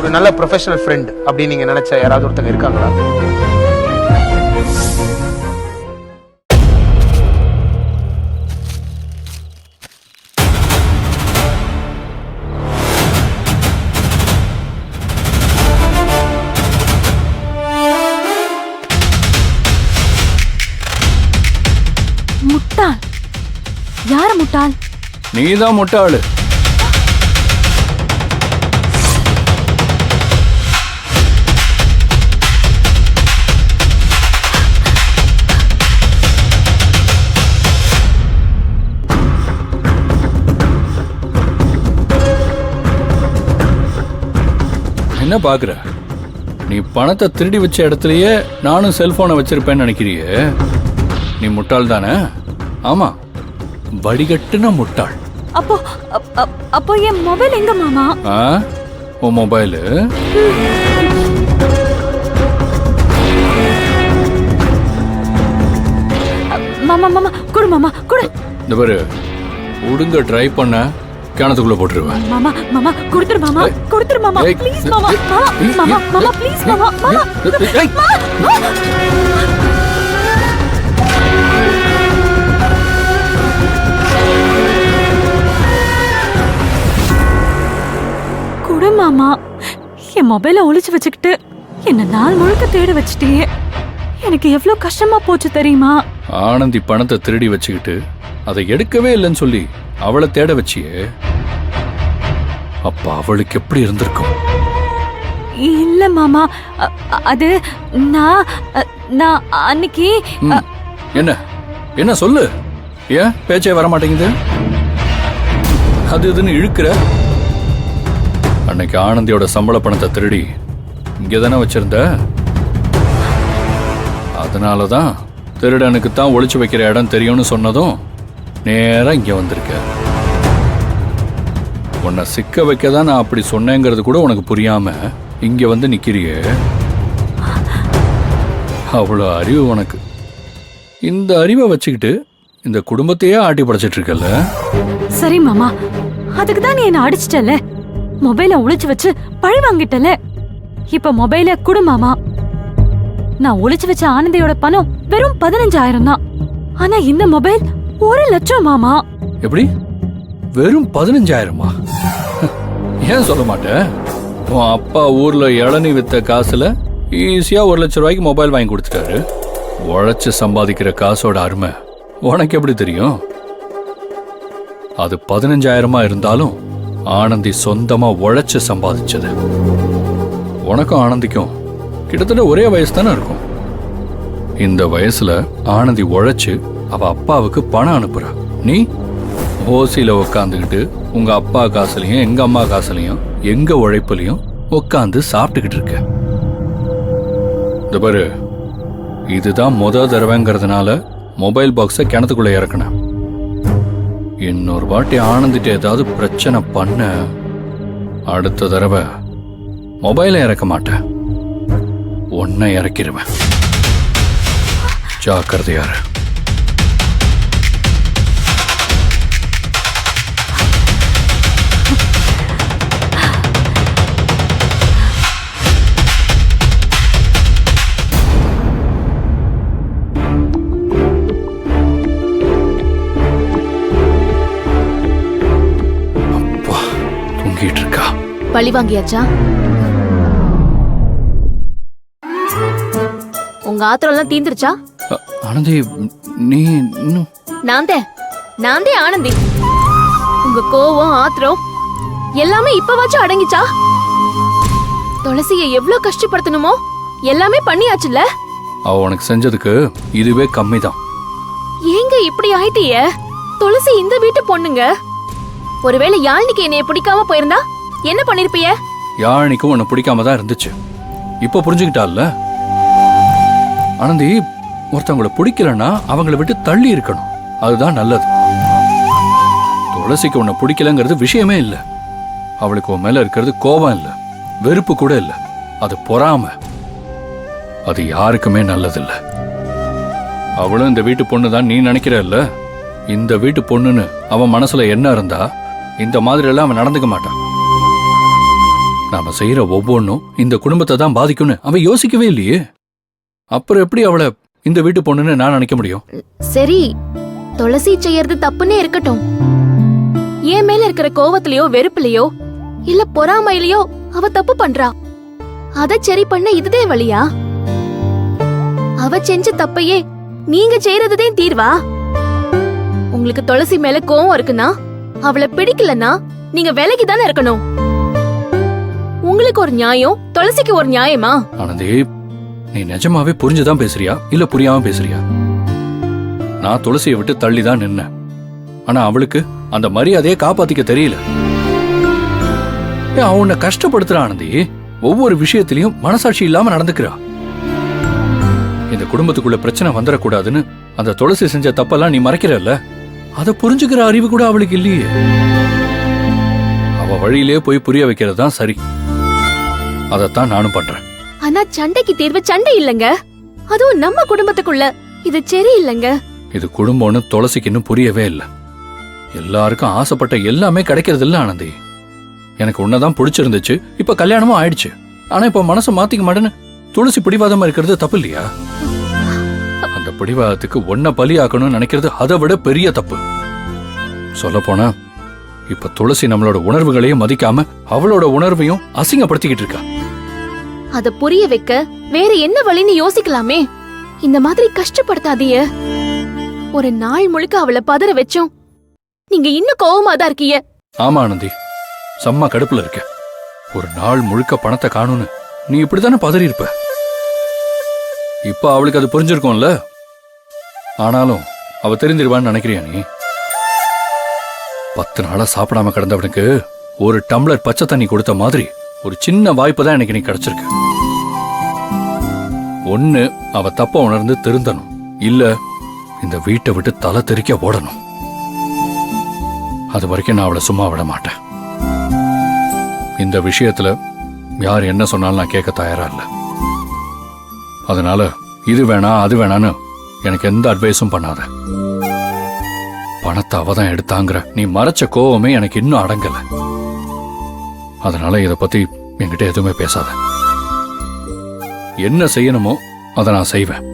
ஒரு நல்ல professional friend அப்படின்னு நீங்க நினைச்ச யாராவது ஒருத்தங்க இருக்காங்களா? முட்டாள்? யார முட்டாள்? நீதான் முட்டாளு. என்ன பாக்குற? நீ பணத்தை திருடி வச்ச இடத்துலயே நானும் செல்போனை வச்சிருப்பேன்னு நினைக்கிறியே? நீ முட்டாள் தானே? ஆமா, வடிகட்டுன முட்டாள். அப்போ அப்போ என் மொபைல் எங்க மாமா? உன் மொபைலு மாமா மாமா குடு மாமா குடு. இந்த பாரு, உடுங்க ட்ரை பண்ண கிணத்துக்குள்ள போட்டுருவேன். மாமா மாமா கொடுத்துரு மாமா, கொடுத்துரு மாமா ப்ளீஸ் மாமா. மாமா மாமா ப்ளீஸ் மாமா. மாமா குடு மாமா. என் மொபைலை ஒளிச்சு வச்சுக்கிட்டு என்ன நாள் முழுக்க தேட வச்சுட்டே. எனக்கு எவ்வளவு கஷ்டமா போச்சு தெரியுமா? ஆனந்தி பணத்தை திருடி வச்சுக்கிட்டு அதை எடுக்கவே இல்லைன்னு சொல்லி அவளை தேட வச்சியே. அப்ப அவளுக்கு எப்படி இருந்திருக்கும்? இல்ல மாமா, அது நான் நான் அன்னைக்கு என்ன என்ன சொல்லு. ஏன் பேச்சே வர மாட்டேங்குது? அது இதுன்னு இழுக்கிற. அன்னைக்கு ஆனந்தியோட சம்பள பணத்தை திருடி இங்கதானே வச்சிருந்த. அதனாலதான் திருடனுக்கு தான் ஒளிச்சு வைக்கிற இடம் தெரியும்னு சொன்னதும் நேரா இங்க வந்திருக்க. உன்னை சிக்க வைக்கதான் நான் அப்படி சொன்னேங்கிறது கூட உனக்கு புரியாம இங்க வந்து நிக்கிறியே. அவ்வளோ அறிவு உனக்கு. இந்த அறிவை வச்சுக்கிட்டு இந்த குடும்பத்தையே ஆட்டி படைச்சிட்டு இருக்கல. சரி மாமா, அதுக்கு தான் நீ என்ன அடிச்சிட்டல, மொபைலை ஒளிச்சு வச்சு பழி வாங்கிட்டல. இப்ப மொபைலை குடு மாமா. நான் ஒளிச்சு வச்ச ஆனந்தியோட பணம் வெறும் 15,000 தான். ஆனா இந்த மொபைல் 1,00,000 மாமா. எப்படி? வெறும் 15,000? ஏன் சொல்ல மாட்டேன்? உன் அப்பா ஊர்ல இளநீ வித்த காசுல ஈஸியா 1,00,000 ரூபாய்க்கு மொபைல் வாங்கி கொடுத்துட்டாரு. உழைச்சு சம்பாதிக்கிற காசோட அருமை உனக்கு எப்படி தெரியும்? அது 15,000 இருந்தாலும் ஆனந்தி சொந்தமா உழைச்சு சம்பாதிச்சது. உனக்கும் ஆனந்திக்கும் கிட்டத்தட்ட ஒரே வயசு தானே இருக்கும். இந்த வயசுல ஆனந்தி உழைச்சு அவ அப்பாவுக்கு பணம் அனுப்புறா. நீ ஓசியில உக்காந்துக்கிட்டு உங்க அப்பா காசுலயும் எங்க அம்மா காசுலயும் எங்க உழைப்புலயும் உட்காந்து சாப்பிட்டுக்கிட்டு இருக்க. இந்த பாரு, இதுதான் தடவைங்கிறதுனால மொபைல் பாக்ஸ கிணத்துக்குள்ள இறக்கணும். இன்னொரு வாட்டி ஆனந்திட்டு ஏதாவது பிரச்சனை பண்ண அடுத்த தடவை மொபைலை இறக்க மாட்டேன், உன்னை இறக்கிடுவேன். ஜாக்கிரதையாரு. அப்பா தூங்கிட்டு இருக்கா. பழி வாங்கியாச்சா? உங்க ஆத்திரம் எல்லாம் தீந்துருச்சா? ஆனந்தி, நீ இன்னும் நான் ஆனந்தி. உங்க கோவம் ஆத்திரம் எல்லாமே இப்பவாச்சும் அடங்கிச்சா? துளசியை எவ்வளவு கஷ்டப்படுத்தணுமோ எல்லாமே பண்ணியாச்சுல்ல. அவ உனக்கு செஞ்சதுக்கு இதுவே கம்மிதான். ஏங்க இப்படி ஆயிட்டிய? துளசி இந்த வீட்டு பொண்ணுங்க. ஒருவேளை யாழ்னிக்கு என்னைய பிடிக்காம போயிருந்தா என்ன பண்ணிருப்பிய? யாழ்னிக்கும் உன்னை பிடிக்காம தான் இருந்துச்சு. இப்ப புரிஞ்சுக்கிட்டால. ஆனந்தி, ஒருத்தவங்களை பிடிக்கலன்னா அவங்கள விட்டு தள்ளி இருக்கணும். அதுதான் நல்லது. துளசிக்கு உன்னை பிடிக்கலங்கிறது விஷயமே இல்ல. அவளுக்கு உன் மேல இருக்கிறது கோபம் இல்ல, வெறுப்பு கூட இல்ல. அது பொறாம. அது யாருக்குமே நல்லதில்ல. அவளும் இந்த வீட்டு பொண்ணுதான் நீ நினைக்கிறல்ல. இந்த வீட்டு பொண்ணுன்னு அவன் மனசுல என்ன இருந்தா இந்த மாதிரி எல்லாம் அவன் நடந்துக்க மாட்டான். நாம செய்யற ஒவ்வொன்றும் இந்த குடும்பத்தை தான் பாதிக்கும்னு அவ யோசிக்கவே இல்லையே. அப்புறம் எப்படி அவளை இந்த வீட்டு பொண்ணுன்னு நான் நினைக்க முடியும்? சரி, துளசி செய்யறது தப்புன்னே இருக்கட்டும். என் மேல இருக்கிற கோவத்திலயோ வெறுப்புலயோ இல்ல பொறாமையிலயோ அவ தப்பு பண்றா. அத சரி பண்ண இதுதே வழியா? அவ செஞ்ச தப்பையே நீங்க செய்யறதுதே தீர்வா? உங்களுக்கு துளசி மேல கோவம் இருக்குன்னா, அவளை பிடிக்கலன்னா நீங்க விலகி தானே இருக்கணும். உங்களுக்கு ஒரு நியாயம், துளசிக்கு ஒரு நியாயமா? ஆனந்தி, நீ நிஜமாவே புரிஞ்சுதான் பேசுறியா இல்ல புரியாம பேசுறியா? நான் துளசியை விட்டு தள்ளி தான் நின்னேன். ஆனா அவளுக்கு அந்த மரியாதையை காப்பாத்திக்க தெரியல. அவன் உன்னை கஷ்டப்படுத்துறா ஆனந்தி. ஒவ்வொரு விஷயத்திலையும் மனசாட்சி இல்லாம நடந்துக்கிறா. இந்த குடும்பத்துக்குள்ள பிரச்சனை வந்துடக்கூடாதுன்னு அந்த துளசி செஞ்ச தப்பெல்லாம் நீ மறைக்கிறல்ல, அதை புரிஞ்சுக்கிற அறிவு கூட அவளுக்கு இல்லையே. அவ வழியிலே போய் புரிய வைக்கிறது தான் சரி. அதைத்தான் நானும் பண்றேன். ஆனா சண்டைக்கு தீர்வு சண்டை இல்லங்க, அதுவும் நம்ம குடும்பத்துக்குள்ள. இது சரி இல்லங்க. இது குடும்பம்னு துளசிக்கு இன்னும் புரியவே இல்லை. எல்லாருக்கும் ஆசைப்பட்ட எல்லாமே கிடைக்கிறது இல்ல ஆனந்தி. எனக்கு உன்னதான் பிடிச்சிருந்துச்சு, இப்ப கல்யாணமும் ஆயிடுச்சு. ஆனா இப்ப மனசை மாத்திக்க மாட்டேன்னு துளசி பிடிவாதமா இருக்கிறது தப்பு இல்லையா? அந்த பிடிவாதத்துக்கு ஒன்ன பலியாக்கணும்னு நினைக்கிறது அதை விட பெரிய தப்பு. சொல்ல போனா இப்ப துளசி நம்மளோட உணர்வுகளையும் மதிக்காம அவளோட உணர்வையும் அசிங்கப்படுத்திக்கிட்டு இருக்கா. அத புரிய வைக்க வேற என்ன வழின்னு யோசிக்கலாமே. இந்த மாதிரி கஷ்டப்படுத்தாதீய. ஒரு நாள் முழுக்க அவளை பதற வச்சோம், நீங்க இன்னும் கோவமா தான் இருக்கீங்க. ஆமா ஆனந்தி, செம்ம கடுப்புல இருக்க. ஒரு நாள் முழுக்க பணத்தை காணும்னு நீ இப்படித்தானே பதறி இருப்ப. இப்ப அவளுக்கு அது புரிஞ்சிருக்கும்ல. ஆனாலும் அவ தெரிஞ்சிருவான்னு நினைக்கிறியா நீ? 10 நாளா சாப்பிடாம கிடந்தவனுக்கு ஒரு டம்ளர் பச்சை தண்ணி கொடுத்த மாதிரி ஒரு சின்ன வாய்ப்பு தான் எனக்கு நீ கிடைச்சிருக்கு. ஒண்ணு, அவ தப்ப உணர்ந்து திருந்தணும், இல்ல இந்த வீட்டை விட்டு தலை தெறிக்க ஓடணும். அது வரைக்கும் நான் அவளை சும்மா விட மாட்டேன். இந்த விஷயத்துல யார் என்ன சொன்னாலும் நான் கேட்க தயாரா இல்ல. அதனால இது வேணாம் அது வேணான்னு எனக்கு எந்த அட்வைஸும் பண்ணாத. பணத்தை அவதான் எடுத்தாங்கிற நீ மறைச்ச கோவமே எனக்கு இன்னும் அடங்கல. அதனால இத பத்தி என்கிட்ட எதுவுமே பேசாத. என்ன செய்யணுமோ அதை நான் செய்வேன்.